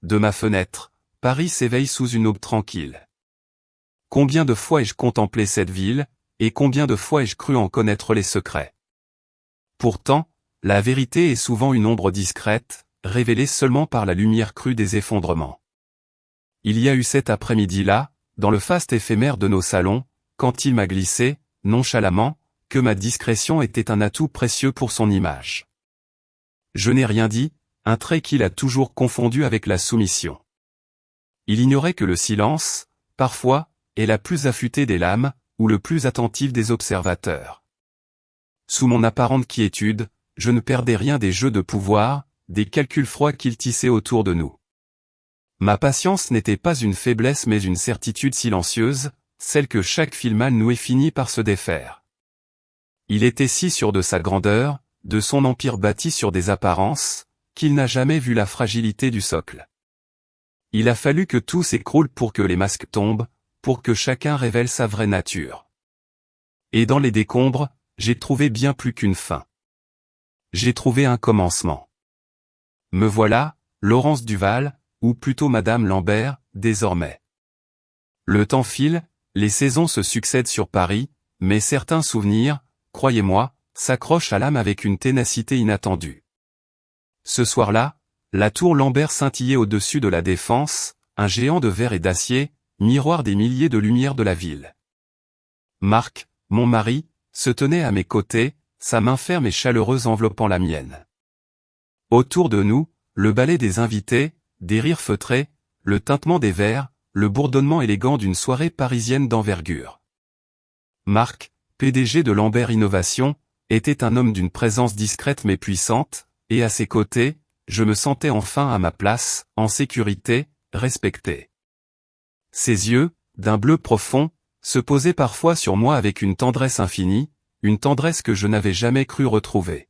de ma fenêtre, Paris s'éveille sous une aube tranquille. Combien de fois ai-je contemplé cette ville, et combien de fois ai-je cru en connaître les secrets. Pourtant, la vérité est souvent une ombre discrète, révélée seulement par la lumière crue des effondrements. Il y a eu cet après-midi-là, dans le faste éphémère de nos salons, quand il m'a glissé, nonchalamment, que ma discrétion était un atout précieux pour son image. Je n'ai rien dit, un trait qu'il a toujours confondu avec la soumission. Il ignorait que le silence, parfois, est la plus affûtée des lames, ou le plus attentif des observateurs. Sous mon apparente quiétude, je ne perdais rien des jeux de pouvoir, des calculs froids qu'il tissait autour de nous. Ma patience n'était pas une faiblesse mais une certitude silencieuse, celle que chaque fil mal noué finit par se défaire. Il était si sûr de sa grandeur, de son empire bâti sur des apparences, qu'il n'a jamais vu la fragilité du socle. Il a fallu que tout s'écroule pour que les masques tombent, pour que chacun révèle sa vraie nature. Et dans les décombres, j'ai trouvé bien plus qu'une fin. J'ai trouvé un commencement. Me voilà, Laurence Duval, ou plutôt Madame Lambert, désormais. Le temps file, les saisons se succèdent sur Paris, mais certains souvenirs, croyez-moi, s'accrochent à l'âme avec une ténacité inattendue. Ce soir-là, la tour Lambert scintillait au-dessus de la Défense, un géant de verre et d'acier, miroir des milliers de lumières de la ville. Marc, mon mari, se tenait à mes côtés, sa main ferme et chaleureuse enveloppant la mienne. Autour de nous, le balai des invités, des rires feutrés, le tintement des verres, le bourdonnement élégant d'une soirée parisienne d'envergure. Marc, PDG de Lambert Innovation, était un homme d'une présence discrète mais puissante, et à ses côtés, je me sentais enfin à ma place, en sécurité, respecté. Ses yeux, d'un bleu profond, se posaient parfois sur moi avec une tendresse infinie, une tendresse que je n'avais jamais cru retrouver.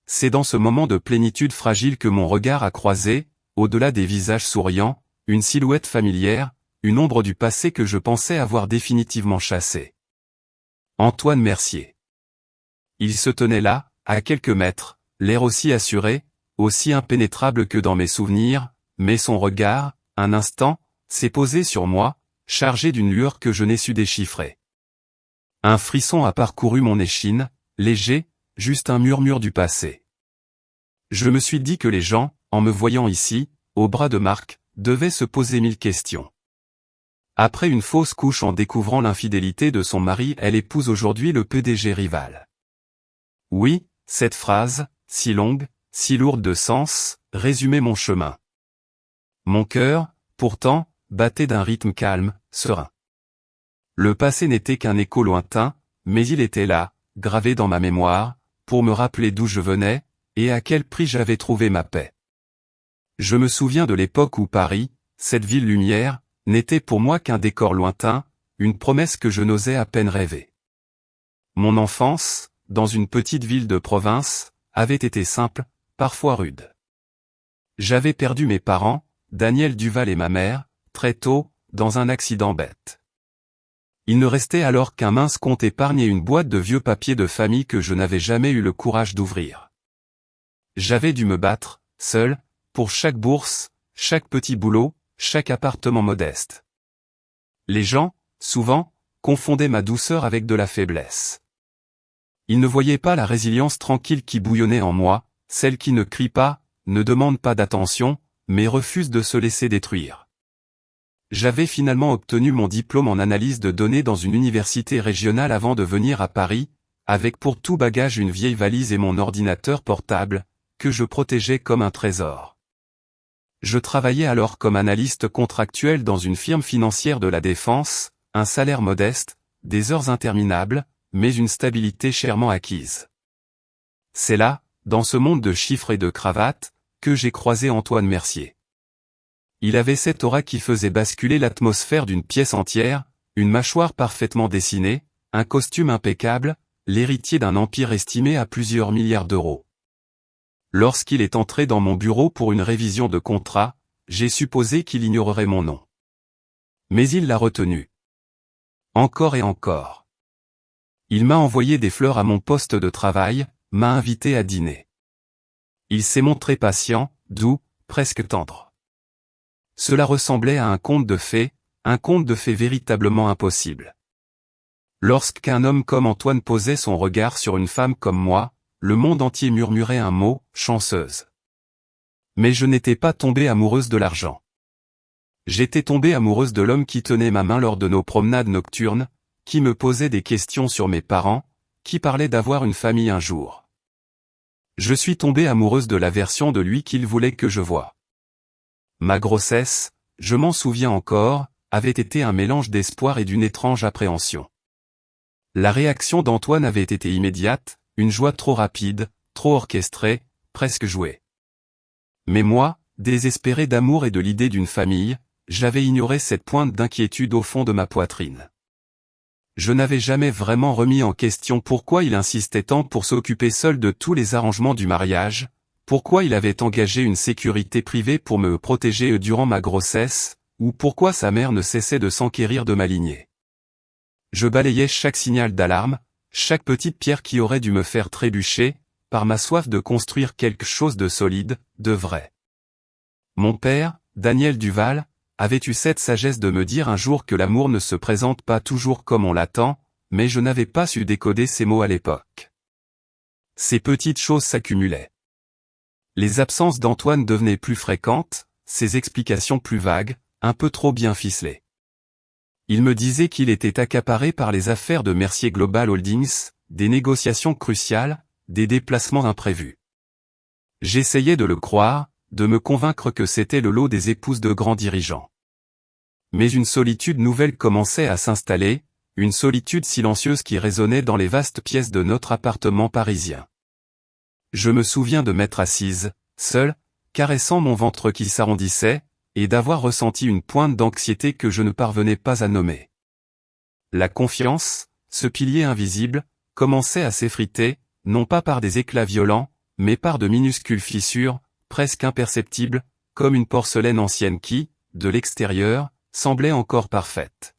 C'est dans ce moment de plénitude fragile que mon regard a croisé, au-delà des visages souriants, une silhouette familière, une ombre du passé que je pensais avoir définitivement chassée. Antoine Mercier. Il se tenait là, à quelques mètres, l'air aussi assuré, aussi impénétrable que dans mes souvenirs, mais son regard, un instant, s'est posé sur moi, chargé d'une lueur que je n'ai su déchiffrer. Un frisson a parcouru mon échine, léger, juste un murmure du passé. Je me suis dit que les gens, en me voyant ici, au bras de Marc, devaient se poser 1000 questions. Après une fausse couche en découvrant l'infidélité de son mari, elle épouse aujourd'hui le PDG rival. Oui, cette phrase, si longue, si lourde de sens, résumait mon chemin. Mon cœur, pourtant, battait d'un rythme calme, serein. Le passé n'était qu'un écho lointain, mais il était là, gravé dans ma mémoire, pour me rappeler d'où je venais, et à quel prix j'avais trouvé ma paix. Je me souviens de l'époque où Paris, cette ville lumière, n'était pour moi qu'un décor lointain, une promesse que je n'osais à peine rêver. Mon enfance, dans une petite ville de province, avait été simple, parfois rude. J'avais perdu mes parents, Daniel Duval et ma mère, très tôt, dans un accident bête. Il ne restait alors qu'un mince compte épargne et une boîte de vieux papiers de famille que je n'avais jamais eu le courage d'ouvrir. J'avais dû me battre, seul, pour chaque bourse, chaque petit boulot, chaque appartement modeste. Les gens, souvent, confondaient ma douceur avec de la faiblesse. Ils ne voyaient pas la résilience tranquille qui bouillonnait en moi, celle qui ne crie pas, ne demande pas d'attention, mais refuse de se laisser détruire. J'avais finalement obtenu mon diplôme en analyse de données dans une université régionale avant de venir à Paris, avec pour tout bagage une vieille valise et mon ordinateur portable, que je protégeais comme un trésor. Je travaillais alors comme analyste contractuel dans une firme financière de la Défense, un salaire modeste, des heures interminables, mais une stabilité chèrement acquise. C'est là, dans ce monde de chiffres et de cravates, que j'ai croisé Antoine Mercier. Il avait cette aura qui faisait basculer l'atmosphère d'une pièce entière, une mâchoire parfaitement dessinée, un costume impeccable, l'héritier d'un empire estimé à plusieurs milliards d'euros. Lorsqu'il est entré dans mon bureau pour une révision de contrat, j'ai supposé qu'il ignorerait mon nom. Mais il l'a retenu. Encore et encore. Il m'a envoyé des fleurs à mon poste de travail, m'a invité à dîner. Il s'est montré patient, doux, presque tendre. Cela ressemblait à un conte de fées véritablement impossible. Lorsqu'un homme comme Antoine posait son regard sur une femme comme moi, le monde entier murmurait un mot, chanceuse. Mais je n'étais pas tombée amoureuse de l'argent. J'étais tombée amoureuse de l'homme qui tenait ma main lors de nos promenades nocturnes, qui me posait des questions sur mes parents, qui parlait d'avoir une famille un jour. Je suis tombée amoureuse de la version de lui qu'il voulait que je voie. Ma grossesse, je m'en souviens encore, avait été un mélange d'espoir et d'une étrange appréhension. La réaction d'Antoine avait été immédiate, une joie trop rapide, trop orchestrée, presque jouée. Mais moi, désespéré d'amour et de l'idée d'une famille, j'avais ignoré cette pointe d'inquiétude au fond de ma poitrine. Je n'avais jamais vraiment remis en question pourquoi il insistait tant pour s'occuper seul de tous les arrangements du mariage, pourquoi il avait engagé une sécurité privée pour me protéger durant ma grossesse, ou pourquoi sa mère ne cessait de s'enquérir de ma lignée. Je balayais chaque signal d'alarme, chaque petite pierre qui aurait dû me faire trébucher, par ma soif de construire quelque chose de solide, de vrai. Mon père, Daniel Duval, avait eu cette sagesse de me dire un jour que l'amour ne se présente pas toujours comme on l'attend, mais je n'avais pas su décoder ces mots à l'époque. Ces petites choses s'accumulaient. Les absences d'Antoine devenaient plus fréquentes, ses explications plus vagues, un peu trop bien ficelées. Il me disait qu'il était accaparé par les affaires de Mercier Global Holdings, des négociations cruciales, des déplacements imprévus. J'essayais de le croire, de me convaincre que c'était le lot des épouses de grands dirigeants. Mais une solitude nouvelle commençait à s'installer, une solitude silencieuse qui résonnait dans les vastes pièces de notre appartement parisien. Je me souviens de m'être assise, seule, caressant mon ventre qui s'arrondissait, et d'avoir ressenti une pointe d'anxiété que je ne parvenais pas à nommer. La confiance, ce pilier invisible, commençait à s'effriter, non pas par des éclats violents, mais par de minuscules fissures, presque imperceptibles, comme une porcelaine ancienne qui, de l'extérieur, semblait encore parfaite.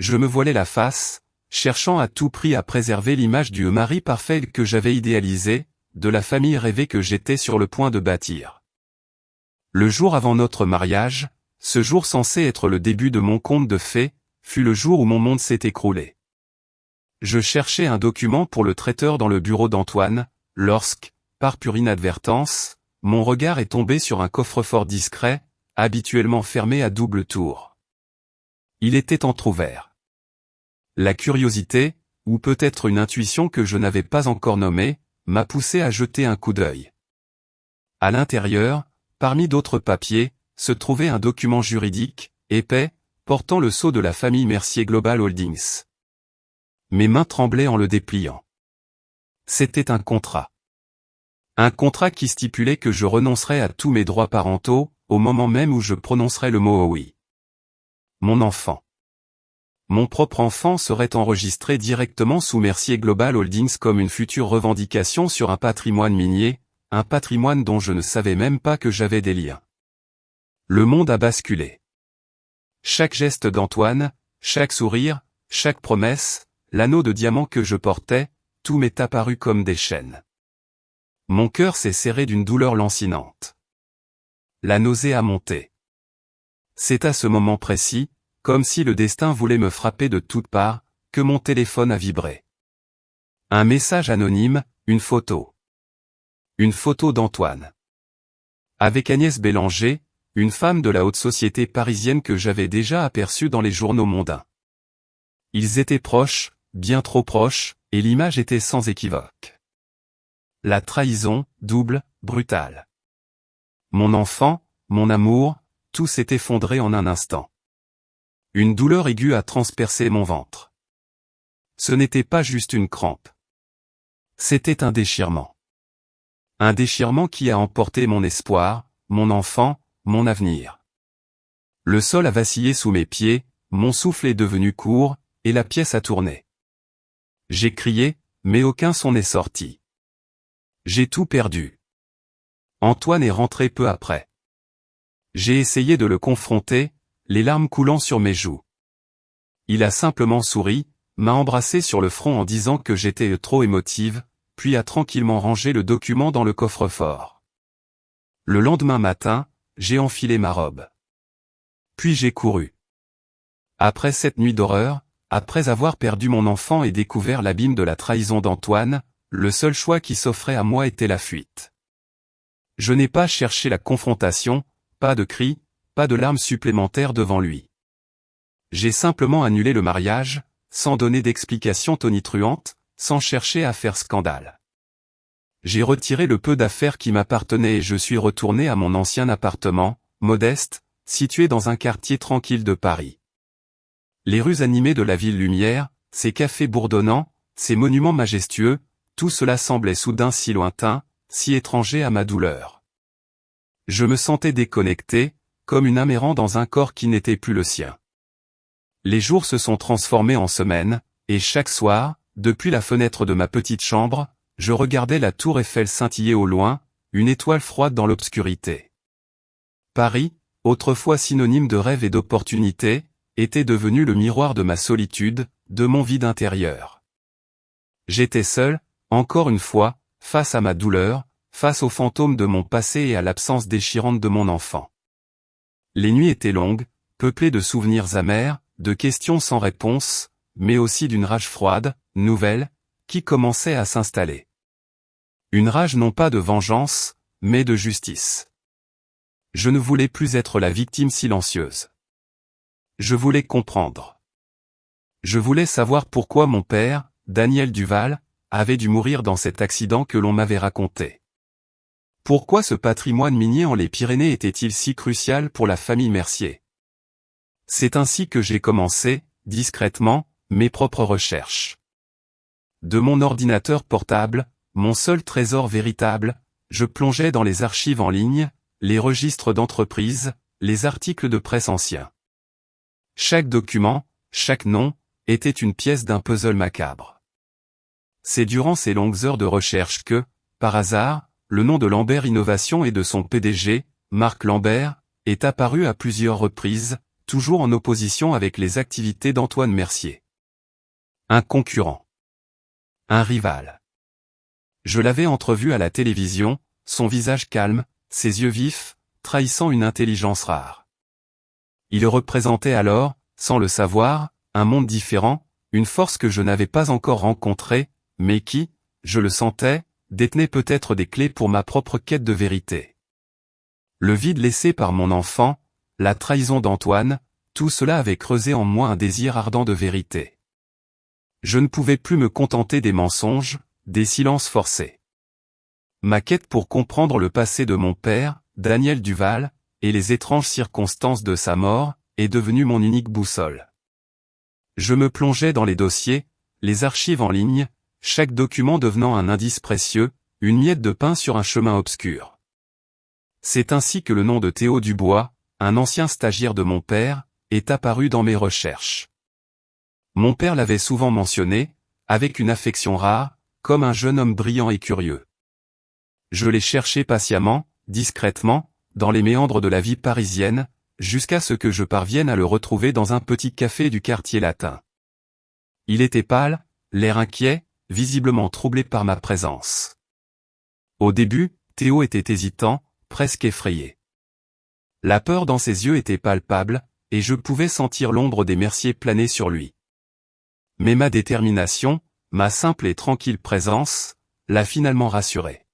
Je me voilais la face, cherchant à tout prix à préserver l'image du mari parfait que j'avais idéalisé, de la famille rêvée que j'étais sur le point de bâtir. Le jour avant notre mariage, ce jour censé être le début de mon conte de fées, fut le jour où mon monde s'est écroulé. Je cherchais un document pour le traiteur dans le bureau d'Antoine, lorsque, par pure inadvertance, mon regard est tombé sur un coffre-fort discret, habituellement fermé à double tour. Il était entrouvert. La curiosité, ou peut-être une intuition que je n'avais pas encore nommée, m'a poussé à jeter un coup d'œil. À l'intérieur, parmi d'autres papiers, se trouvait un document juridique, épais, portant le sceau de la famille Mercier Global Holdings. Mes mains tremblaient en le dépliant. C'était un contrat. Un contrat qui stipulait que je renoncerais à tous mes droits parentaux, au moment même où je prononcerais le mot oui. Mon enfant. Mon propre enfant serait enregistré directement sous Mercier Global Holdings comme une future revendication sur un patrimoine minier, un patrimoine dont je ne savais même pas que j'avais des liens. Le monde a basculé. Chaque geste d'Antoine, chaque sourire, chaque promesse, l'anneau de diamant que je portais, tout m'est apparu comme des chaînes. Mon cœur s'est serré d'une douleur lancinante. La nausée a monté. C'est à ce moment précis, comme si le destin voulait me frapper de toutes parts, que mon téléphone a vibré. Un message anonyme, une photo. Une photo d'Antoine. Avec Agnès Bélanger, une femme de la haute société parisienne que j'avais déjà aperçue dans les journaux mondains. Ils étaient proches, bien trop proches, et l'image était sans équivoque. La trahison, double, brutale. Mon enfant, mon amour, tout s'est effondré en un instant. Une douleur aiguë a transpercé mon ventre. Ce n'était pas juste une crampe. C'était un déchirement. Un déchirement qui a emporté mon espoir, mon enfant, mon avenir. Le sol a vacillé sous mes pieds, mon souffle est devenu court, et la pièce a tourné. J'ai crié, mais aucun son n'est sorti. J'ai tout perdu. Antoine est rentré peu après. J'ai essayé de le confronter, les larmes coulant sur mes joues. Il a simplement souri, m'a embrassé sur le front en disant que j'étais trop émotive, puis a tranquillement rangé le document dans le coffre-fort. Le lendemain matin, j'ai enfilé ma robe. Puis j'ai couru. Après cette nuit d'horreur, après avoir perdu mon enfant et découvert l'abîme de la trahison d'Antoine, le seul choix qui s'offrait à moi était la fuite. Je n'ai pas cherché la confrontation, pas de cris, pas de larmes supplémentaires devant lui. J'ai simplement annulé le mariage, sans donner d'explication tonitruante, sans chercher à faire scandale. J'ai retiré le peu d'affaires qui m'appartenaient et je suis retourné à mon ancien appartement, modeste, situé dans un quartier tranquille de Paris. Les rues animées de la ville lumière, ces cafés bourdonnants, ces monuments majestueux, tout cela semblait soudain si lointain, si étranger à ma douleur. Je me sentais déconnecté, comme une âme errant dans un corps qui n'était plus le sien. Les jours se sont transformés en semaines, et chaque soir, depuis la fenêtre de ma petite chambre, je regardais la tour Eiffel scintiller au loin, une étoile froide dans l'obscurité. Paris, autrefois synonyme de rêve et d'opportunité, était devenu le miroir de ma solitude, de mon vide intérieur. J'étais seul, encore une fois, face à ma douleur, face aux fantômes de mon passé et à l'absence déchirante de mon enfant. Les nuits étaient longues, peuplées de souvenirs amers, de questions sans réponse, mais aussi d'une rage froide, nouvelle, qui commençait à s'installer. Une rage non pas de vengeance, mais de justice. Je ne voulais plus être la victime silencieuse. Je voulais comprendre. Je voulais savoir pourquoi mon père, Daniel Duval, avait dû mourir dans cet accident que l'on m'avait raconté. Pourquoi ce patrimoine minier en les Pyrénées était-il si crucial pour la famille Mercier? C'est ainsi que j'ai commencé, discrètement, mes propres recherches. De mon ordinateur portable, mon seul trésor véritable, je plongeais dans les archives en ligne, les registres d'entreprise, les articles de presse anciens. Chaque document, chaque nom, était une pièce d'un puzzle macabre. C'est durant ces longues heures de recherche que, par hasard, le nom de Lambert Innovation et de son PDG, Marc Lambert, est apparu à plusieurs reprises, toujours en opposition avec les activités d'Antoine Mercier. Un concurrent. Un rival. Je l'avais entrevu à la télévision, son visage calme, ses yeux vifs, trahissant une intelligence rare. Il représentait alors, sans le savoir, un monde différent, une force que je n'avais pas encore rencontrée, mais qui, je le sentais, détenait peut-être des clés pour ma propre quête de vérité. Le vide laissé par mon enfant, la trahison d'Antoine, tout cela avait creusé en moi un désir ardent de vérité. Je ne pouvais plus me contenter des mensonges, des silences forcés. Ma quête pour comprendre le passé de mon père, Daniel Duval, et les étranges circonstances de sa mort, est devenue mon unique boussole. Je me plongeais dans les dossiers, les archives en ligne, chaque document devenant un indice précieux, une miette de pain sur un chemin obscur. C'est ainsi que le nom de Théo Dubois, un ancien stagiaire de mon père, est apparu dans mes recherches. Mon père l'avait souvent mentionné, avec une affection rare, comme un jeune homme brillant et curieux. Je l'ai cherché patiemment, discrètement, dans les méandres de la vie parisienne, jusqu'à ce que je parvienne à le retrouver dans un petit café du quartier latin. Il était pâle, l'air inquiet, visiblement troublé par ma présence. Au début, Théo était hésitant, presque effrayé. La peur dans ses yeux était palpable, et je pouvais sentir l'ombre des Mercier planer sur lui. Mais ma détermination, ma simple et tranquille présence, l'a finalement rassuré.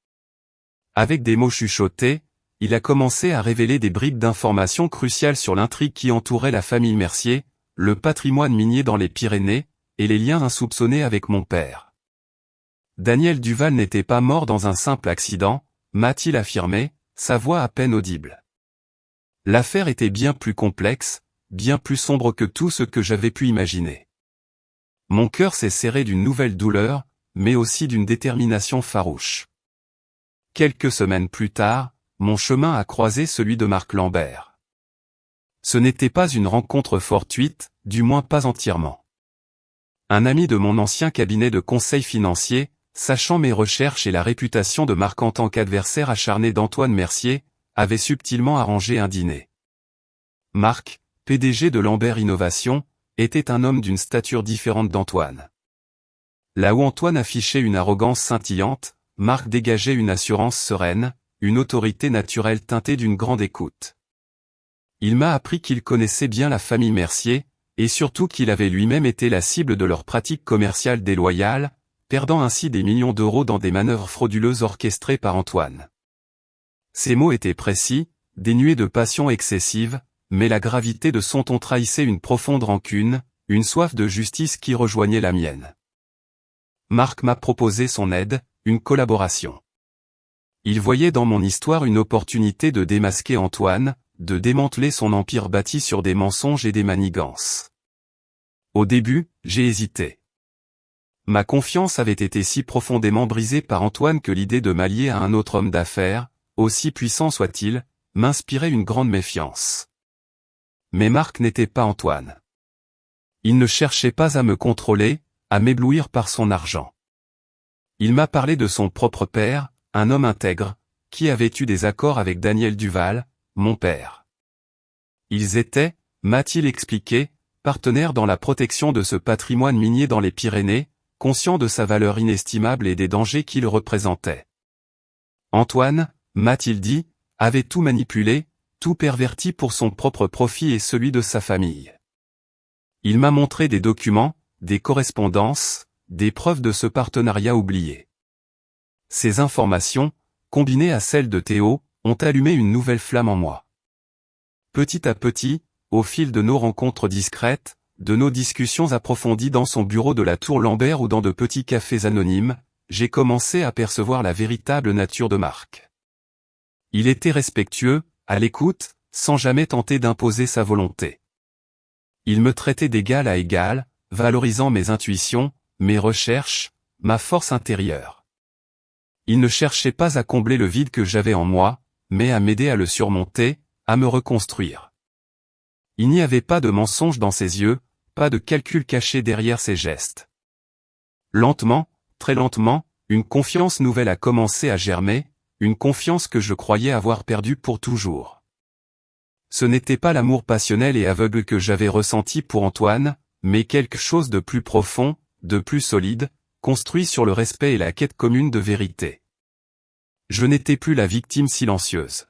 Avec des mots chuchotés, il a commencé à révéler des bribes d'informations cruciales sur l'intrigue qui entourait la famille Mercier, le patrimoine minier dans les Pyrénées, et les liens insoupçonnés avec mon père. Daniel Duval n'était pas mort dans un simple accident, m'a-t-il affirmé, sa voix à peine audible. L'affaire était bien plus complexe, bien plus sombre que tout ce que j'avais pu imaginer. Mon cœur s'est serré d'une nouvelle douleur, mais aussi d'une détermination farouche. Quelques semaines plus tard, mon chemin a croisé celui de Marc Lambert. Ce n'était pas une rencontre fortuite, du moins pas entièrement. Un ami de mon ancien cabinet de conseil financier, sachant mes recherches et la réputation de Marc en tant qu'adversaire acharné d'Antoine Mercier, avait subtilement arrangé un dîner. Marc, PDG de Lambert Innovation, était un homme d'une stature différente d'Antoine. Là où Antoine affichait une arrogance scintillante, Marc dégageait une assurance sereine, une autorité naturelle teintée d'une grande écoute. Il m'a appris qu'il connaissait bien la famille Mercier, et surtout qu'il avait lui-même été la cible de leurs pratiques commerciales déloyales, perdant ainsi des millions d'euros dans des manœuvres frauduleuses orchestrées par Antoine. Ces mots étaient précis, dénués de passion excessive, mais la gravité de son ton trahissait une profonde rancune, une soif de justice qui rejoignait la mienne. Marc m'a proposé son aide, une collaboration. Il voyait dans mon histoire une opportunité de démasquer Antoine, de démanteler son empire bâti sur des mensonges et des manigances. Au début, j'ai hésité. Ma confiance avait été si profondément brisée par Antoine que l'idée de m'allier à un autre homme d'affaires, aussi puissant soit-il, m'inspirait une grande méfiance. Mais Marc n'était pas Antoine. Il ne cherchait pas à me contrôler, à m'éblouir par son argent. Il m'a parlé de son propre père, un homme intègre, qui avait eu des accords avec Daniel Duval, mon père. Ils étaient, m'a-t-il expliqué, partenaires dans la protection de ce patrimoine minier dans les Pyrénées, conscients de sa valeur inestimable et des dangers qu'il représentait. Antoine, m'a-t-il dit, avait tout manipulé, tout perverti pour son propre profit et celui de sa famille. Il m'a montré des documents, des correspondances, des preuves de ce partenariat oublié. Ces informations, combinées à celles de Théo, ont allumé une nouvelle flamme en moi. Petit à petit, au fil de nos rencontres discrètes, de nos discussions approfondies dans son bureau de la Tour Lambert ou dans de petits cafés anonymes, j'ai commencé à percevoir la véritable nature de Marc. Il était respectueux, à l'écoute, sans jamais tenter d'imposer sa volonté. Il me traitait d'égal à égal, valorisant mes intuitions, mes recherches, ma force intérieure. Il ne cherchait pas à combler le vide que j'avais en moi, mais à m'aider à le surmonter, à me reconstruire. Il n'y avait pas de mensonge dans ses yeux, pas de calcul caché derrière ses gestes. Lentement, très lentement, une confiance nouvelle a commencé à germer, une confiance que je croyais avoir perdue pour toujours. Ce n'était pas l'amour passionnel et aveugle que j'avais ressenti pour Antoine, mais quelque chose de plus profond, de plus solide, construit sur le respect et la quête commune de vérité. Je n'étais plus la victime silencieuse.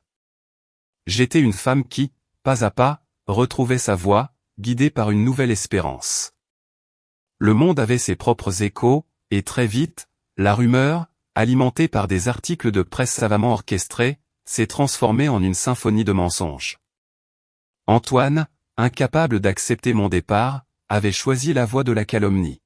J'étais une femme qui, pas à pas, retrouvait sa voie, guidée par une nouvelle espérance. Le monde avait ses propres échos, et très vite, la rumeur, alimentée par des articles de presse savamment orchestrés, s'est transformée en une symphonie de mensonges. Antoine, incapable d'accepter mon départ, avait choisi la voie de la calomnie.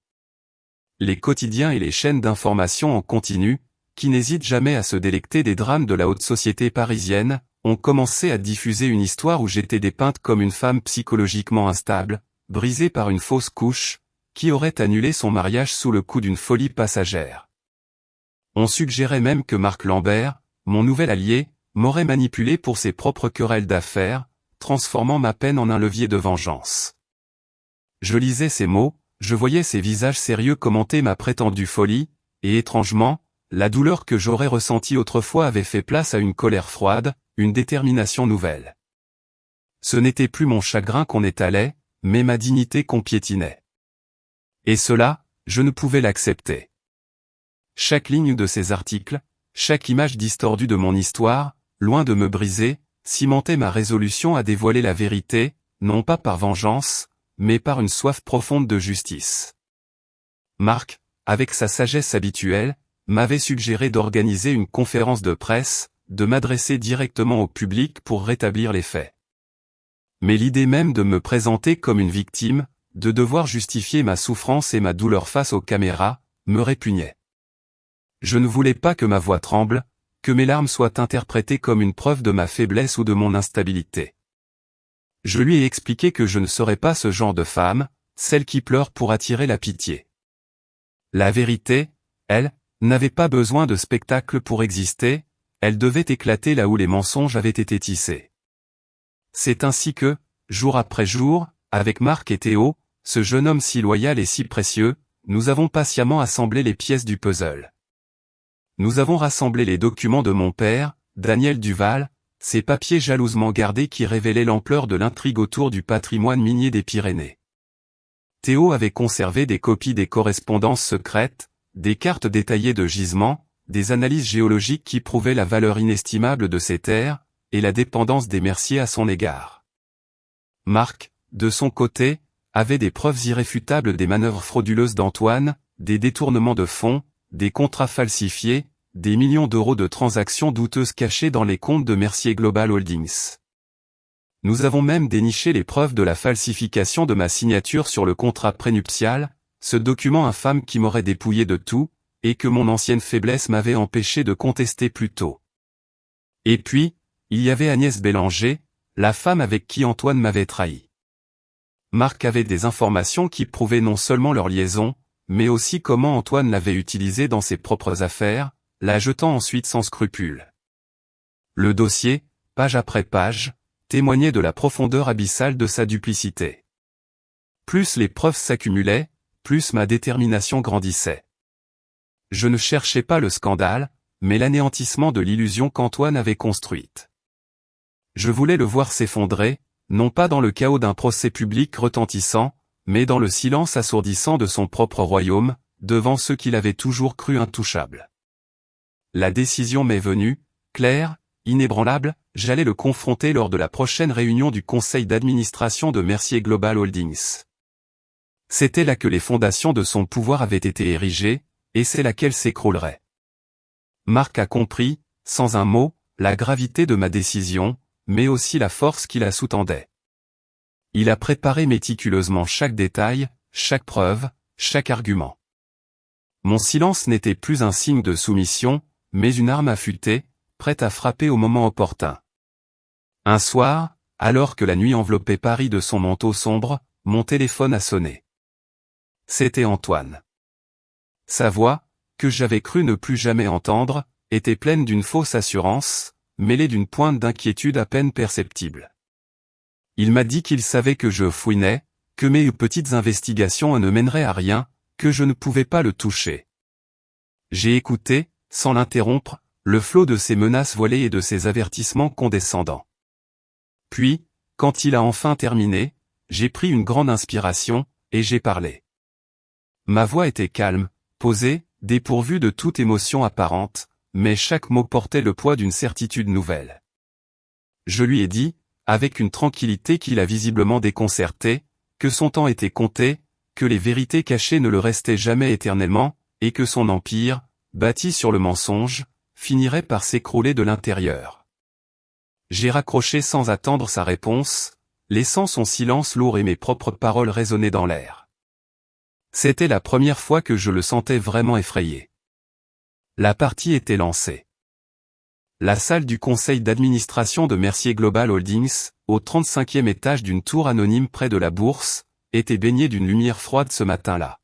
Les quotidiens et les chaînes d'information en continu, qui n'hésitent jamais à se délecter des drames de la haute société parisienne, ont commencé à diffuser une histoire où j'étais dépeinte comme une femme psychologiquement instable, brisée par une fausse couche, qui aurait annulé son mariage sous le coup d'une folie passagère. On suggérait même que Marc Lambert, mon nouvel allié, m'aurait manipulé pour ses propres querelles d'affaires, transformant ma peine en un levier de vengeance. Je lisais ces mots, je voyais ces visages sérieux commenter ma prétendue folie, et étrangement, la douleur que j'aurais ressentie autrefois avait fait place à une colère froide, une détermination nouvelle. Ce n'était plus mon chagrin qu'on étalait, mais ma dignité qu'on piétinait. Et cela, je ne pouvais l'accepter. Chaque ligne de ces articles, chaque image distordue de mon histoire, loin de me briser, cimentait ma résolution à dévoiler la vérité, non pas par vengeance, mais par une soif profonde de justice. Marc, avec sa sagesse habituelle, m'avait suggéré d'organiser une conférence de presse, de m'adresser directement au public pour rétablir les faits. Mais l'idée même de me présenter comme une victime, de devoir justifier ma souffrance et ma douleur face aux caméras, me répugnait. Je ne voulais pas que ma voix tremble, que mes larmes soient interprétées comme une preuve de ma faiblesse ou de mon instabilité. Je lui ai expliqué que je ne serais pas ce genre de femme, celle qui pleure pour attirer la pitié. La vérité, elle, n'avait pas besoin de spectacle pour exister, elle devait éclater là où les mensonges avaient été tissés. C'est ainsi que, jour après jour, avec Marc et Théo, ce jeune homme si loyal et si précieux, nous avons patiemment assemblé les pièces du puzzle. Nous avons rassemblé les documents de mon père, Daniel Duval, ces papiers jalousement gardés qui révélaient l'ampleur de l'intrigue autour du patrimoine minier des Pyrénées. Théo avait conservé des copies des correspondances secrètes, des cartes détaillées de gisements, des analyses géologiques qui prouvaient la valeur inestimable de ces terres, et la dépendance des Mercier à son égard. Marc, de son côté, avait des preuves irréfutables des manœuvres frauduleuses d'Antoine, des détournements de fonds, des contrats falsifiés, des millions d'euros de transactions douteuses cachées dans les comptes de Mercier Global Holdings. Nous avons même déniché les preuves de la falsification de ma signature sur le contrat prénuptial, ce document infâme qui m'aurait dépouillé de tout, et que mon ancienne faiblesse m'avait empêché de contester plus tôt. Et puis, il y avait Agnès Bélanger, la femme avec qui Antoine m'avait trahi. Marc avait des informations qui prouvaient non seulement leur liaison, mais aussi comment Antoine l'avait utilisée dans ses propres affaires, la jetant ensuite sans scrupule. Le dossier, page après page, témoignait de la profondeur abyssale de sa duplicité. Plus les preuves s'accumulaient, plus ma détermination grandissait. Je ne cherchais pas le scandale, mais l'anéantissement de l'illusion qu'Antoine avait construite. Je voulais le voir s'effondrer, non pas dans le chaos d'un procès public retentissant, mais dans le silence assourdissant de son propre royaume, devant ceux qu'il avait toujours cru intouchables. La décision m'est venue, claire, inébranlable, j'allais le confronter lors de la prochaine réunion du conseil d'administration de Mercier Global Holdings. C'était là que les fondations de son pouvoir avaient été érigées, et c'est là qu'elle s'écroulerait. Marc a compris, sans un mot, la gravité de ma décision, mais aussi la force qui la sous-tendait. Il a préparé méticuleusement chaque détail, chaque preuve, chaque argument. Mon silence n'était plus un signe de soumission, mais une arme affûtée, prête à frapper au moment opportun. Un soir, alors que la nuit enveloppait Paris de son manteau sombre, mon téléphone a sonné. C'était Antoine. Sa voix, que j'avais cru ne plus jamais entendre, était pleine d'une fausse assurance, mêlée d'une pointe d'inquiétude à peine perceptible. Il m'a dit qu'il savait que je fouinais, que mes petites investigations ne mèneraient à rien, que je ne pouvais pas le toucher. J'ai écouté, sans l'interrompre, le flot de ses menaces voilées et de ses avertissements condescendants. Puis, quand il a enfin terminé, j'ai pris une grande inspiration, et j'ai parlé. Ma voix était calme, posée, dépourvue de toute émotion apparente, mais chaque mot portait le poids d'une certitude nouvelle. Je lui ai dit, avec une tranquillité qui l'a visiblement déconcerté, que son temps était compté, que les vérités cachées ne le restaient jamais éternellement, et que son empire, bâti sur le mensonge, finirait par s'écrouler de l'intérieur. J'ai raccroché sans attendre sa réponse, laissant son silence lourd et mes propres paroles résonner dans l'air. C'était la première fois que je le sentais vraiment effrayé. La partie était lancée. La salle du conseil d'administration de Mercier Global Holdings, au 35e étage d'une tour anonyme près de la bourse, était baignée d'une lumière froide ce matin-là.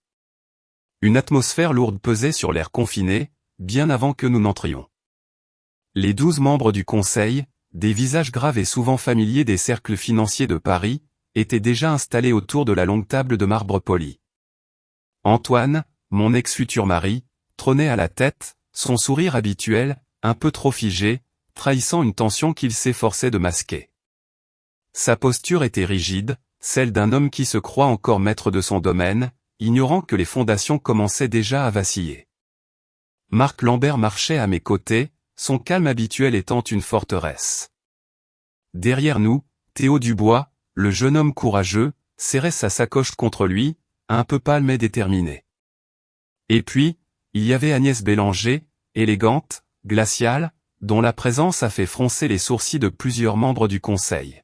Une atmosphère lourde pesait sur l'air confiné, bien avant que nous n'entrions. Les 12 membres du conseil, des visages graves et souvent familiers des cercles financiers de Paris, étaient déjà installés autour de la longue table de marbre poli. Antoine, mon ex-futur mari, trônait à la tête, son sourire habituel, un peu trop figé, trahissant une tension qu'il s'efforçait de masquer. Sa posture était rigide, celle d'un homme qui se croit encore maître de son domaine, ignorant que les fondations commençaient déjà à vaciller. Marc Lambert marchait à mes côtés, son calme habituel étant une forteresse. Derrière nous, Théo Dubois, le jeune homme courageux, serrait sa sacoche contre lui, un peu pâle mais déterminé. Et puis, il y avait Agnès Bélanger, élégante, glaciale, dont la présence a fait froncer les sourcils de plusieurs membres du conseil.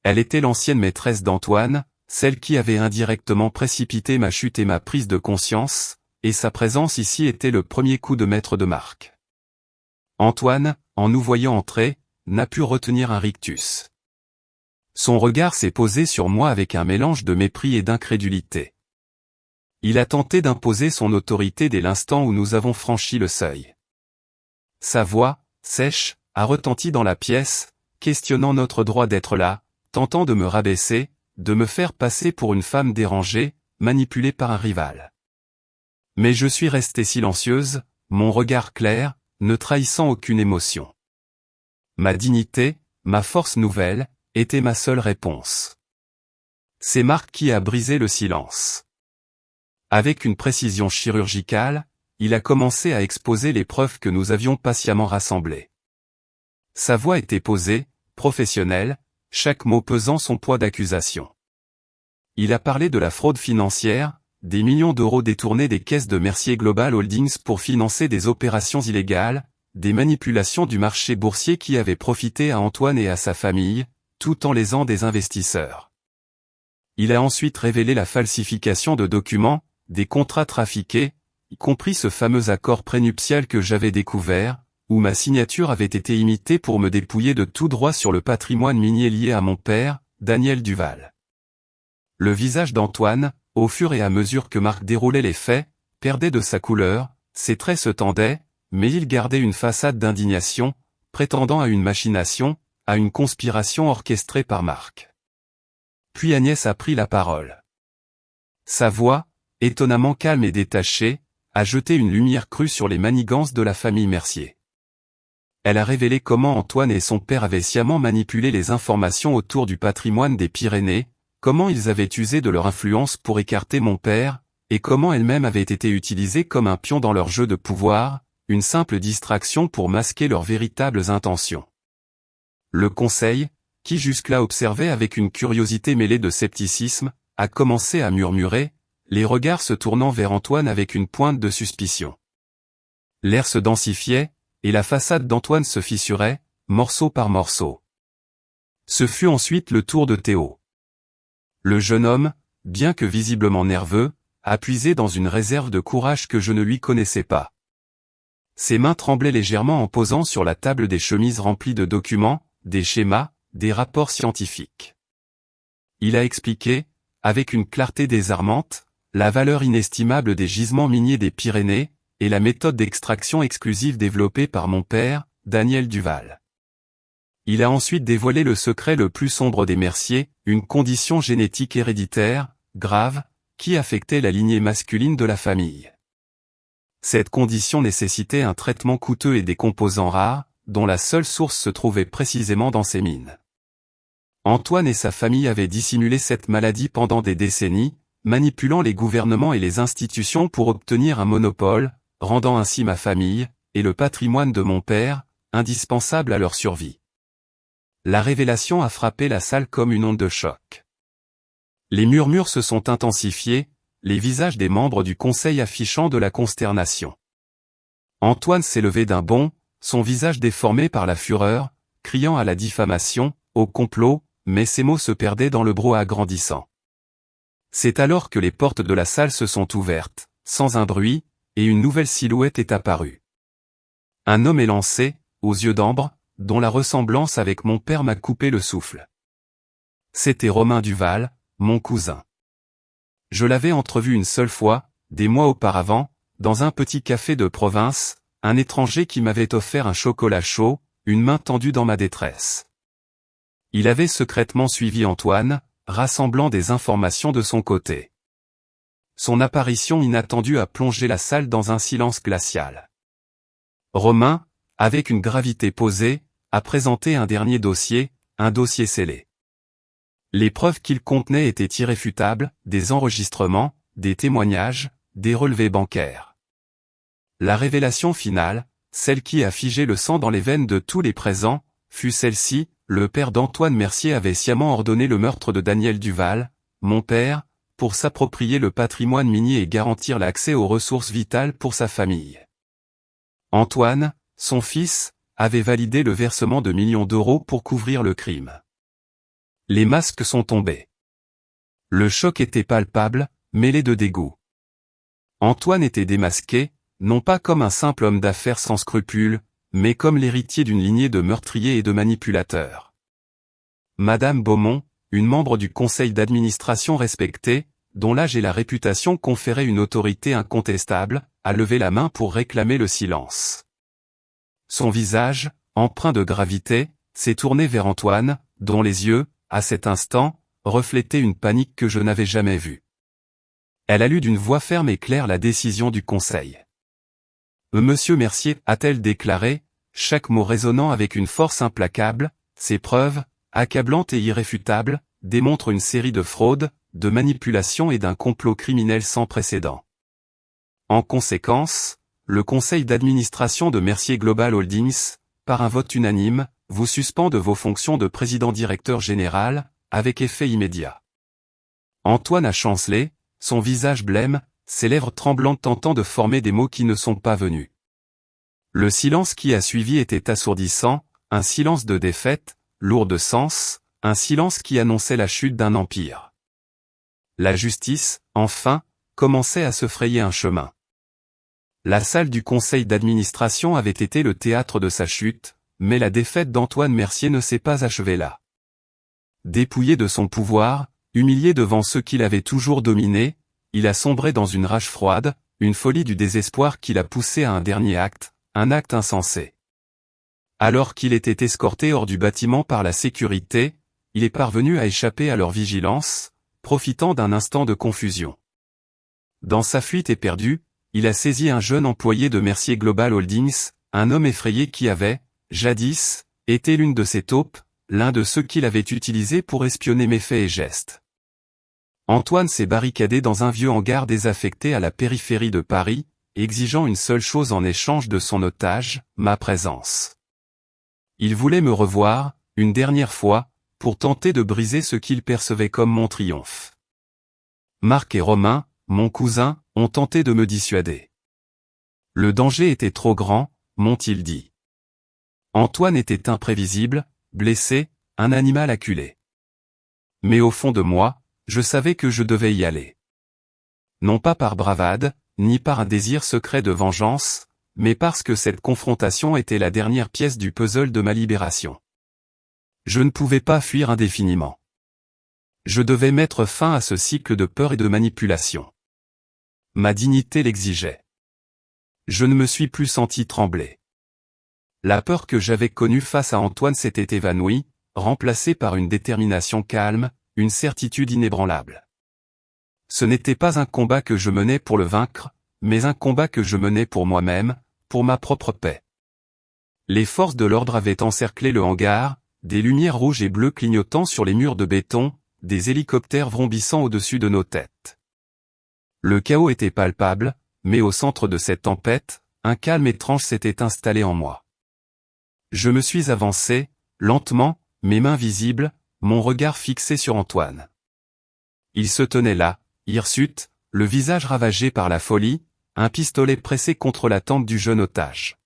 Elle était l'ancienne maîtresse d'Antoine, celle qui avait indirectement précipité ma chute et ma prise de conscience, et sa présence ici était le premier coup de maître de Marc. Antoine, en nous voyant entrer, n'a pu retenir un rictus. Son regard s'est posé sur moi avec un mélange de mépris et d'incrédulité. Il a tenté d'imposer son autorité dès l'instant où nous avons franchi le seuil. Sa voix, sèche, a retenti dans la pièce, questionnant notre droit d'être là, tentant de me rabaisser, de me faire passer pour une femme dérangée, manipulée par un rival. Mais je suis restée silencieuse, mon regard clair, ne trahissant aucune émotion. Ma dignité, ma force nouvelle, était ma seule réponse. C'est Marc qui a brisé le silence. Avec une précision chirurgicale, il a commencé à exposer les preuves que nous avions patiemment rassemblées. Sa voix était posée, professionnelle, chaque mot pesant son poids d'accusation. Il a parlé de la fraude financière, des millions d'euros détournés des caisses de Mercier Global Holdings pour financer des opérations illégales, des manipulations du marché boursier qui avaient profité à Antoine et à sa famille, tout en lésant des investisseurs. Il a ensuite révélé la falsification de documents, des contrats trafiqués, y compris ce fameux accord prénuptial que j'avais découvert, où ma signature avait été imitée pour me dépouiller de tout droit sur le patrimoine minier lié à mon père, Daniel Duval. Le visage d'Antoine, au fur et à mesure que Marc déroulait les faits, perdait de sa couleur, ses traits se tendaient, mais il gardait une façade d'indignation, prétendant à une machination, à une conspiration orchestrée par Marc. Puis Agnès a pris la parole. Sa voix, étonnamment calme et détachée, a jeté une lumière crue sur les manigances de la famille Mercier. Elle a révélé comment Antoine et son père avaient sciemment manipulé les informations autour du patrimoine des Pyrénées, comment ils avaient usé de leur influence pour écarter mon père, et comment elle-même avait été utilisée comme un pion dans leur jeu de pouvoir, une simple distraction pour masquer leurs véritables intentions. Le conseil, qui jusque-là observait avec une curiosité mêlée de scepticisme, a commencé à murmurer, les regards se tournant vers Antoine avec une pointe de suspicion. L'air se densifiait, et la façade d'Antoine se fissurait, morceau par morceau. Ce fut ensuite le tour de Théo. Le jeune homme, bien que visiblement nerveux, a puisé dans une réserve de courage que je ne lui connaissais pas. Ses mains tremblaient légèrement en posant sur la table des chemises remplies de documents, des schémas, des rapports scientifiques. Il a expliqué, avec une clarté désarmante, la valeur inestimable des gisements miniers des Pyrénées, et la méthode d'extraction exclusive développée par mon père, Daniel Duval. Il a ensuite dévoilé le secret le plus sombre des Mercier, une condition génétique héréditaire, grave, qui affectait la lignée masculine de la famille. Cette condition nécessitait un traitement coûteux et des composants rares, dont la seule source se trouvait précisément dans ces mines. Antoine et sa famille avaient dissimulé cette maladie pendant des décennies, manipulant les gouvernements et les institutions pour obtenir un monopole, rendant ainsi ma famille, et le patrimoine de mon père, indispensables à leur survie. La révélation a frappé la salle comme une onde de choc. Les murmures se sont intensifiés, les visages des membres du conseil affichant de la consternation. Antoine s'est levé d'un bond, son visage déformé par la fureur, criant à la diffamation, au complot, mais ses mots se perdaient dans le brouhaha grandissant. C'est alors que les portes de la salle se sont ouvertes, sans un bruit, et une nouvelle silhouette est apparue. Un homme élancé, aux yeux d'ambre, dont la ressemblance avec mon père m'a coupé le souffle. C'était Romain Duval, mon cousin. Je l'avais entrevu une seule fois, des mois auparavant, dans un petit café de province, un étranger qui m'avait offert un chocolat chaud, une main tendue dans ma détresse. Il avait secrètement suivi Antoine, rassemblant des informations de son côté. Son apparition inattendue a plongé la salle dans un silence glacial. Romain, avec une gravité posée, a présenté un dernier dossier, un dossier scellé. Les preuves qu'il contenait étaient irréfutables, des enregistrements, des témoignages, des relevés bancaires. La révélation finale, celle qui a figé le sang dans les veines de tous les présents, fut celle-ci: le père d'Antoine Mercier avait sciemment ordonné le meurtre de Daniel Duval, mon père, pour s'approprier le patrimoine minier et garantir l'accès aux ressources vitales pour sa famille. Antoine, son fils, avait validé le versement de millions d'euros pour couvrir le crime. Les masques sont tombés. Le choc était palpable, mêlé de dégoût. Antoine était démasqué, non pas comme un simple homme d'affaires sans scrupules, mais comme l'héritier d'une lignée de meurtriers et de manipulateurs. Madame Beaumont, une membre du conseil d'administration respectée, dont l'âge et la réputation conféraient une autorité incontestable, a levé la main pour réclamer le silence. Son visage, empreint de gravité, s'est tourné vers Antoine, dont les yeux, à cet instant, reflétaient une panique que je n'avais jamais vue. Elle a lu d'une voix ferme et claire la décision du conseil. Monsieur Mercier, a-t-elle déclaré, chaque mot résonnant avec une force implacable, ces preuves, accablantes et irréfutables, démontrent une série de fraudes, de manipulations et d'un complot criminel sans précédent. En conséquence, le conseil d'administration de Mercier Global Holdings, par un vote unanime, vous suspend de vos fonctions de président-directeur général, avec effet immédiat. Antoine a chancelé, son visage blême, ses lèvres tremblantes tentant de former des mots qui ne sont pas venus. Le silence qui a suivi était assourdissant, un silence de défaite, lourd de sens, un silence qui annonçait la chute d'un empire. La justice, enfin, commençait à se frayer un chemin. La salle du conseil d'administration avait été le théâtre de sa chute, mais la défaite d'Antoine Mercier ne s'est pas achevée là. Dépouillé de son pouvoir, humilié devant ceux qui l'avaient toujours dominé, il a sombré dans une rage froide, une folie du désespoir qui l'a poussé à un dernier acte, un acte insensé. Alors qu'il était escorté hors du bâtiment par la sécurité, il est parvenu à échapper à leur vigilance, profitant d'un instant de confusion. Dans sa fuite éperdue, il a saisi un jeune employé de Mercier Global Holdings, un homme effrayé qui avait, jadis, été l'une de ses taupes, l'un de ceux qu'il avait utilisés pour espionner mes faits et gestes. Antoine s'est barricadé dans un vieux hangar désaffecté à la périphérie de Paris, exigeant une seule chose en échange de son otage, ma présence. Il voulait me revoir, une dernière fois, pour tenter de briser ce qu'il percevait comme mon triomphe. Marc et Romain, mon cousin, ont tenté de me dissuader. Le danger était trop grand, m'ont-ils dit. Antoine était imprévisible, blessé, un animal acculé. Mais au fond de moi, je savais que je devais y aller. Non pas par bravade, ni par un désir secret de vengeance, mais parce que cette confrontation était la dernière pièce du puzzle de ma libération. Je ne pouvais pas fuir indéfiniment. Je devais mettre fin à ce cycle de peur et de manipulation. Ma dignité l'exigeait. Je ne me suis plus senti trembler. La peur que j'avais connue face à Antoine s'était évanouie, remplacée par une détermination calme, une certitude inébranlable. Ce n'était pas un combat que je menais pour le vaincre, mais un combat que je menais pour moi-même, pour ma propre paix. Les forces de l'ordre avaient encerclé le hangar, des lumières rouges et bleues clignotant sur les murs de béton, des hélicoptères vrombissant au-dessus de nos têtes. Le chaos était palpable, mais au centre de cette tempête, un calme étrange s'était installé en moi. Je me suis avancé, lentement, mes mains visibles, mon regard fixé sur Antoine. Il se tenait là, hirsute, le visage ravagé par la folie, un pistolet pressé contre la tempe du jeune otage.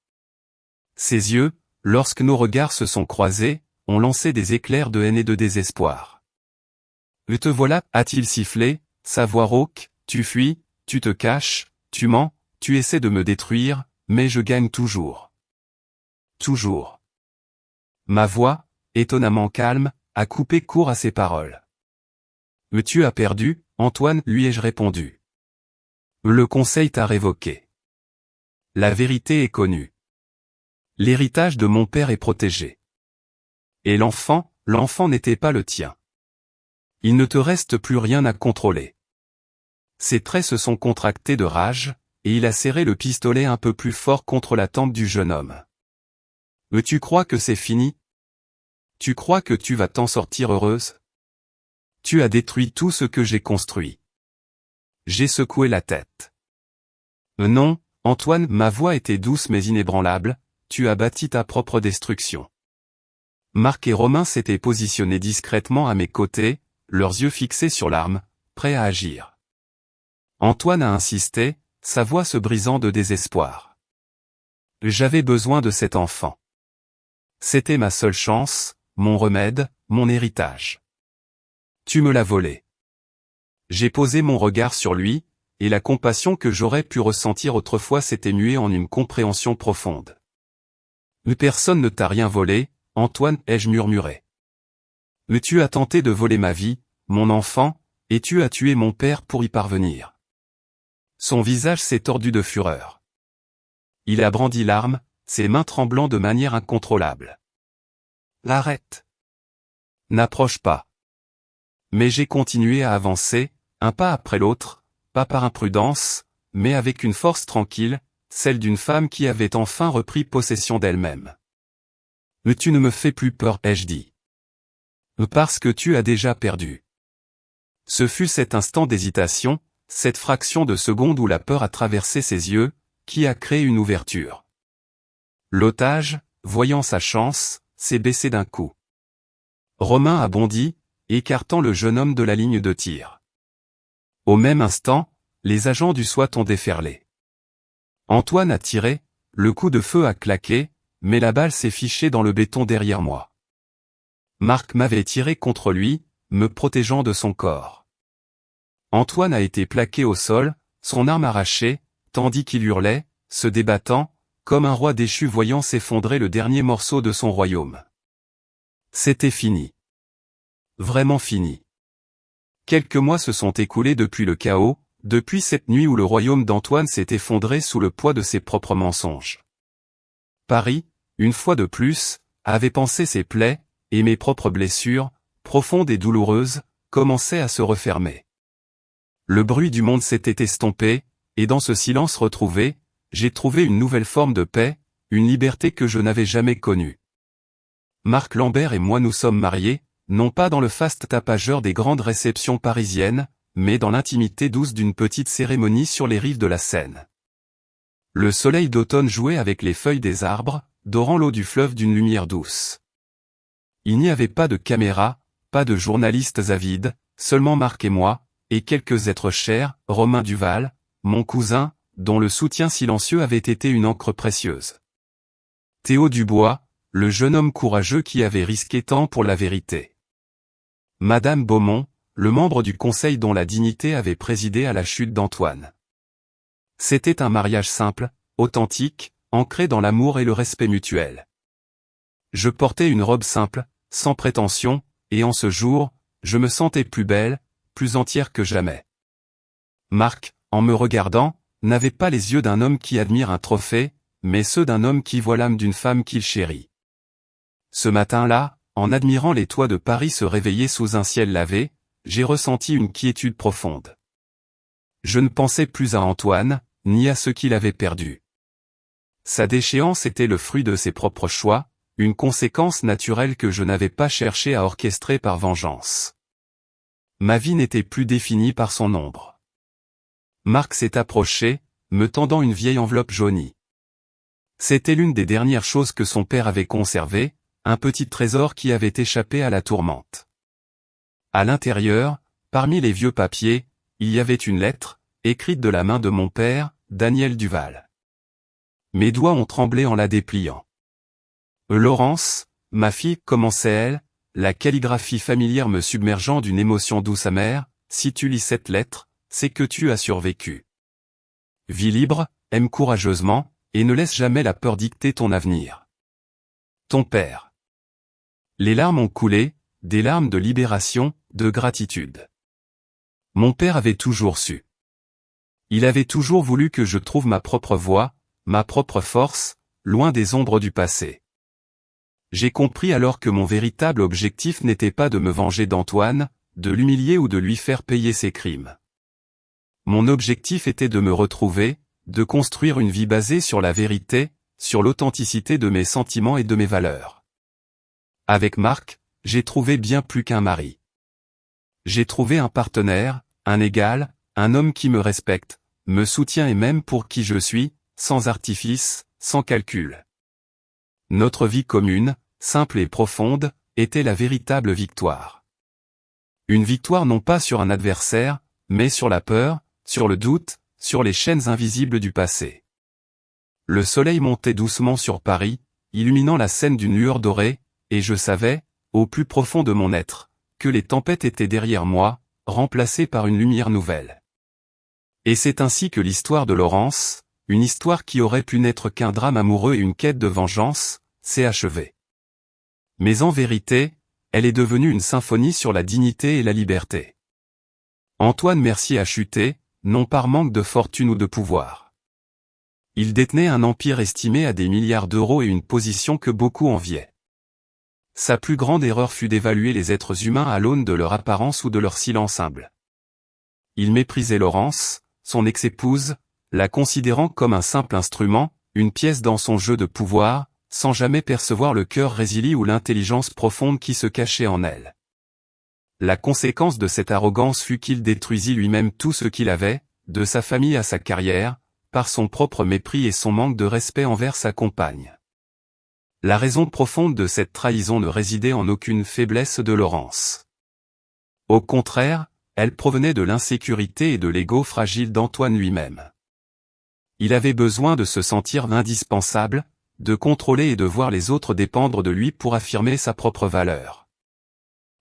Ses yeux, lorsque nos regards se sont croisés, ont lancé des éclairs de haine et de désespoir. « Te voilà » a-t-il sifflé, sa voix rauque, « tu fuis, tu te caches, tu mens, tu essaies de me détruire, mais je gagne toujours. Toujours. » Ma voix, étonnamment calme, a coupé court à ses paroles. « Tu as perdu, Antoine » lui ai-je répondu. « Le conseil t'a révoqué. La vérité est connue. L'héritage de mon père est protégé. Et l'enfant n'était pas le tien. Il ne te reste plus rien à contrôler. » Ses traits se sont contractés de rage, et il a serré le pistolet un peu plus fort contre la tempe du jeune homme. « Tu crois que c'est fini ? Tu crois que tu vas t'en sortir heureuse ? Tu as détruit tout ce que j'ai construit. » J'ai secoué la tête. « Non, Antoine » ma voix était douce mais inébranlable, « tu as bâti ta propre destruction. » Marc et Romain s'étaient positionnés discrètement à mes côtés, leurs yeux fixés sur l'arme, prêts à agir. Antoine a insisté, sa voix se brisant de désespoir. J'avais besoin de cet enfant. C'était ma seule chance, mon remède, mon héritage. Tu me l'as volé. J'ai posé mon regard sur lui, et la compassion que j'aurais pu ressentir autrefois s'était muée en une compréhension profonde. Personne ne t'a rien volé, Antoine, ai-je murmuré. Mais tu as tenté de voler ma vie, mon enfant, et tu as tué mon père pour y parvenir. Son visage s'est tordu de fureur. Il a brandi l'arme, ses mains tremblant de manière incontrôlable. Arrête. N'approche pas. Mais j'ai continué à avancer, un pas après l'autre, pas par imprudence, mais avec une force tranquille, celle d'une femme qui avait enfin repris possession d'elle-même. Mais tu ne me fais plus peur, ai-je dit. Parce que tu as déjà perdu. Ce fut cet instant d'hésitation, cette fraction de seconde où la peur a traversé ses yeux, qui a créé une ouverture. L'otage, voyant sa chance, s'est baissé d'un coup. Romain a bondi, écartant le jeune homme de la ligne de tir. Au même instant, les agents du SWAT ont déferlé. Antoine a tiré, le coup de feu a claqué, mais la balle s'est fichée dans le béton derrière moi. Marc m'avait tiré contre lui, me protégeant de son corps. Antoine a été plaqué au sol, son arme arrachée, tandis qu'il hurlait, se débattant, comme un roi déchu voyant s'effondrer le dernier morceau de son royaume. C'était fini. Vraiment fini. Quelques mois se sont écoulés depuis le chaos, depuis cette nuit où le royaume d'Antoine s'est effondré sous le poids de ses propres mensonges. Paris, une fois de plus, avait pansé ses plaies, et mes propres blessures, profondes et douloureuses, commençaient à se refermer. Le bruit du monde s'était estompé, et dans ce silence retrouvé, j'ai trouvé une nouvelle forme de paix, une liberté que je n'avais jamais connue. Marc Lambert et moi nous sommes mariés, non pas dans le faste tapageur des grandes réceptions parisiennes, mais dans l'intimité douce d'une petite cérémonie sur les rives de la Seine. Le soleil d'automne jouait avec les feuilles des arbres, dorant l'eau du fleuve d'une lumière douce. Il n'y avait pas de caméra, pas de journalistes avides, seulement Marc et moi, et quelques êtres chers, Romain Duval, mon cousin, dont le soutien silencieux avait été une encre précieuse. Théo Dubois, le jeune homme courageux qui avait risqué tant pour la vérité. Madame Beaumont, le membre du conseil dont la dignité avait présidé à la chute d'Antoine. C'était un mariage simple, authentique, ancré dans l'amour et le respect mutuel. Je portais une robe simple, sans prétention, et en ce jour, je me sentais plus belle, plus entière que jamais. Marc, en me regardant, n'avait pas les yeux d'un homme qui admire un trophée, mais ceux d'un homme qui voit l'âme d'une femme qu'il chérit. Ce matin-là, en admirant les toits de Paris se réveiller sous un ciel lavé, j'ai ressenti une quiétude profonde. Je ne pensais plus à Antoine, ni à ce qu'il avait perdu. Sa déchéance était le fruit de ses propres choix, une conséquence naturelle que je n'avais pas cherché à orchestrer par vengeance. Ma vie n'était plus définie par son ombre. Marc s'est approché, me tendant une vieille enveloppe jaunie. C'était l'une des dernières choses que son père avait conservées, un petit trésor qui avait échappé à la tourmente. À l'intérieur, parmi les vieux papiers, il y avait une lettre, écrite de la main de mon père, Daniel Duval. Mes doigts ont tremblé en la dépliant. Laurence, ma fille, commençait-elle, la calligraphie familière me submergeant d'une émotion douce amère, si tu lis cette lettre, c'est que tu as survécu. Vis libre, aime courageusement, et ne laisse jamais la peur dicter ton avenir. Ton père. Les larmes ont coulé, des larmes de libération, de gratitude. Mon père avait toujours su. Il avait toujours voulu que je trouve ma propre voie, ma propre force, loin des ombres du passé. J'ai compris alors que mon véritable objectif n'était pas de me venger d'Antoine, de l'humilier ou de lui faire payer ses crimes. Mon objectif était de me retrouver, de construire une vie basée sur la vérité, sur l'authenticité de mes sentiments et de mes valeurs. Avec Marc, j'ai trouvé bien plus qu'un mari. J'ai trouvé un partenaire, un égal, un homme qui me respecte, me soutient et m'aime pour qui je suis, sans artifice, sans calcul. Notre vie commune, simple et profonde, était la véritable victoire. Une victoire non pas sur un adversaire, mais sur la peur, sur le doute, sur les chaînes invisibles du passé. Le soleil montait doucement sur Paris, illuminant la Seine d'une lueur dorée, et je savais, au plus profond de mon être, que les tempêtes étaient derrière moi, remplacées par une lumière nouvelle. Et c'est ainsi que l'histoire de Laurence, une histoire qui aurait pu n'être qu'un drame amoureux et une quête de vengeance, s'est achevée. Mais en vérité, elle est devenue une symphonie sur la dignité et la liberté. Antoine Mercier a chuté, non par manque de fortune ou de pouvoir. Il détenait un empire estimé à des milliards d'euros et une position que beaucoup enviaient. Sa plus grande erreur fut d'évaluer les êtres humains à l'aune de leur apparence ou de leur silence humble. Il méprisait Laurence, son ex-épouse, la considérant comme un simple instrument, une pièce dans son jeu de pouvoir, sans jamais percevoir le cœur résili ou l'intelligence profonde qui se cachait en elle. La conséquence de cette arrogance fut qu'il détruisit lui-même tout ce qu'il avait, de sa famille à sa carrière, par son propre mépris et son manque de respect envers sa compagne. La raison profonde de cette trahison ne résidait en aucune faiblesse de Laurence. Au contraire, elle provenait de l'insécurité et de l'ego fragile d'Antoine lui-même. Il avait besoin de se sentir indispensable, de contrôler et de voir les autres dépendre de lui pour affirmer sa propre valeur.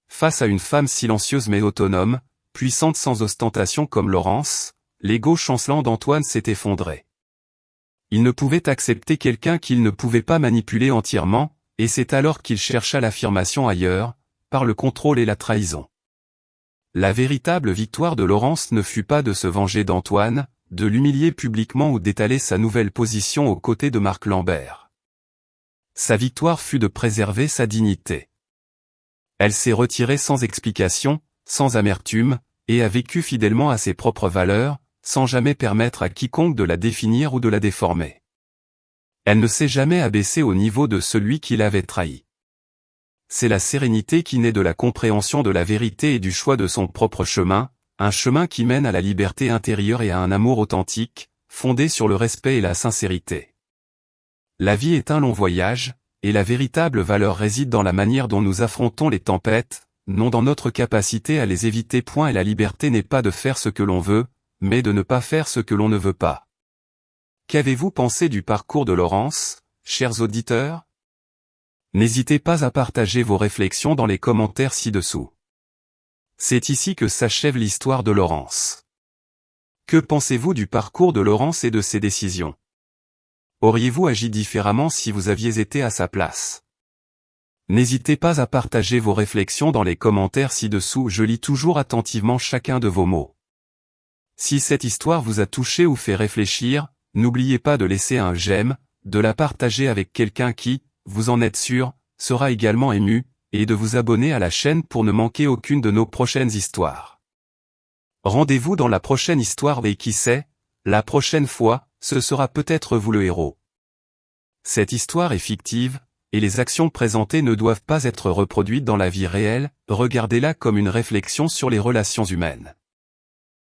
Face à une femme silencieuse mais autonome, puissante sans ostentation comme Laurence, l'ego chancelant d'Antoine s'est effondré. Il ne pouvait accepter quelqu'un qu'il ne pouvait pas manipuler entièrement, et c'est alors qu'il chercha l'affirmation ailleurs, par le contrôle et la trahison. La véritable victoire de Laurence ne fut pas de se venger d'Antoine, de l'humilier publiquement ou d'étaler sa nouvelle position aux côtés de Marc Lambert. Sa victoire fut de préserver sa dignité. Elle s'est retirée sans explication, sans amertume, et a vécu fidèlement à ses propres valeurs, sans jamais permettre à quiconque de la définir ou de la déformer. Elle ne s'est jamais abaissée au niveau de celui qui l'avait trahi. C'est la sérénité qui naît de la compréhension de la vérité et du choix de son propre chemin, un chemin qui mène à la liberté intérieure et à un amour authentique, fondé sur le respect et la sincérité. La vie est un long voyage, et la véritable valeur réside dans la manière dont nous affrontons les tempêtes, non dans notre capacité à les éviter. Et la liberté n'est pas de faire ce que l'on veut, mais de ne pas faire ce que l'on ne veut pas. Qu'avez-vous pensé du parcours de Laurence, chers auditeurs? N'hésitez pas à partager vos réflexions dans les commentaires ci-dessous. C'est ici que s'achève l'histoire de Laurence. Que pensez-vous du parcours de Laurence et de ses décisions? Auriez-vous agi différemment si vous aviez été à sa place? N'hésitez pas à partager vos réflexions dans les commentaires ci-dessous, je lis toujours attentivement chacun de vos mots. Si cette histoire vous a touché ou fait réfléchir, n'oubliez pas de laisser un j'aime, de la partager avec quelqu'un qui, vous en êtes sûr, sera également ému, et de vous abonner à la chaîne pour ne manquer aucune de nos prochaines histoires. Rendez-vous dans la prochaine histoire et qui sait, la prochaine fois, ce sera peut-être vous le héros. Cette histoire est fictive, et les actions présentées ne doivent pas être reproduites dans la vie réelle, regardez-la comme une réflexion sur les relations humaines.